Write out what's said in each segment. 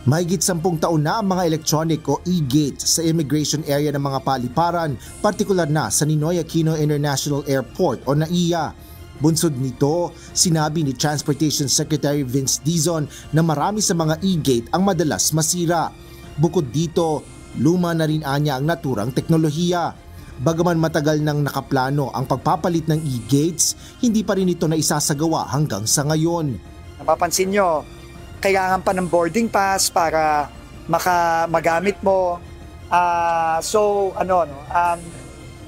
Mahigit 10 taon na ang mga electronic o e-gate sa immigration area ng mga paliparan, partikular na sa Ninoy Aquino International Airport o NAIA. Bunsod nito, sinabi ni Transportation Secretary Vince Dizon na marami sa mga e-gate ang madalas masira. Bukod dito, luma na rin anya ang naturang teknolohiya. Bagaman matagal nang nakaplano ang pagpapalit ng e-gates, hindi pa rin ito na isasagawa hanggang sa ngayon. Napapansin nyo, kailangan pa ng boarding pass para magamit mo.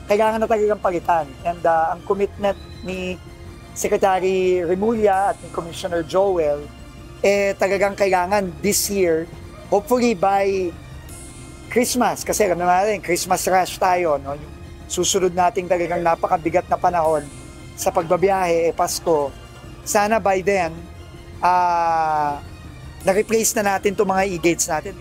Kailangan na talagang palitan. And ang commitment ni Secretary Remulla at ni Commissioner Joel, talagang kailangan this year, hopefully by Christmas, kasi alam naman Christmas rush tayo, no? Yung susunod nating talagang napakabigat na panahon sa pagbabiyahe, Pasko. Sana by then, na-replace na natin itong mga e-gates natin.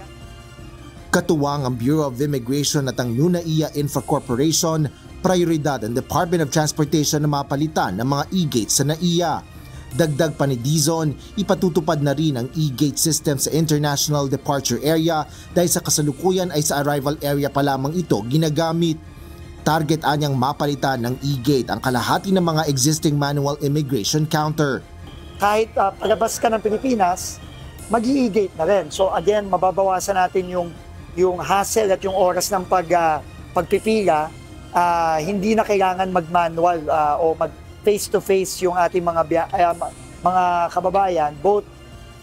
Katuwang ang Bureau of Immigration at ang NAIA Infra Corporation, prioridad ang Department of Transportation na mapalitan ng mga e-gates sa NAIA. Dagdag pa ni Dizon, ipatutupad na rin ang e-gate system sa International Departure Area dahil sa kasalukuyan ay sa arrival area pa lamang ito ginagamit. Target anyang mapalitan ng e-gate ang kalahati ng mga existing manual immigration counter. Kahit palabas ka ng Pilipinas, mag-i-gate na rin. So again, mababawasan natin yung hassle at yung oras ng pagpipila. Hindi na kailangan mag-manual o mag-face-to-face yung ating mga kababayan, both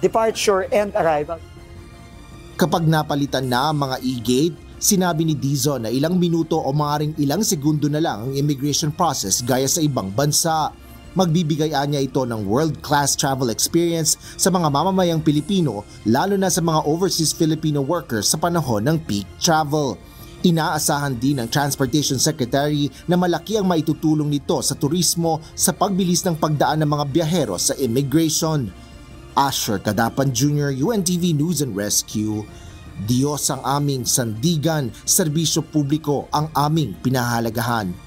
departure and arrival. Kapag napalitan na ang mga e-gate, sinabi ni Dizon na ilang minuto o maaaring ilang segundo na lang ang immigration process gaya sa ibang bansa. Magbibigay niya ito ng world-class travel experience sa mga mamamayang Pilipino, lalo na sa mga overseas Filipino workers sa panahon ng peak travel. Inaasahan din ng Transportation Secretary na malaki ang maitutulong nito sa turismo sa pagbilis ng pagdaan ng mga biyahero sa immigration. Asher Cadapan Jr., UNTV News and Rescue. Diyos ang aming sandigan, serbisyo publiko ang aming pinahalagahan.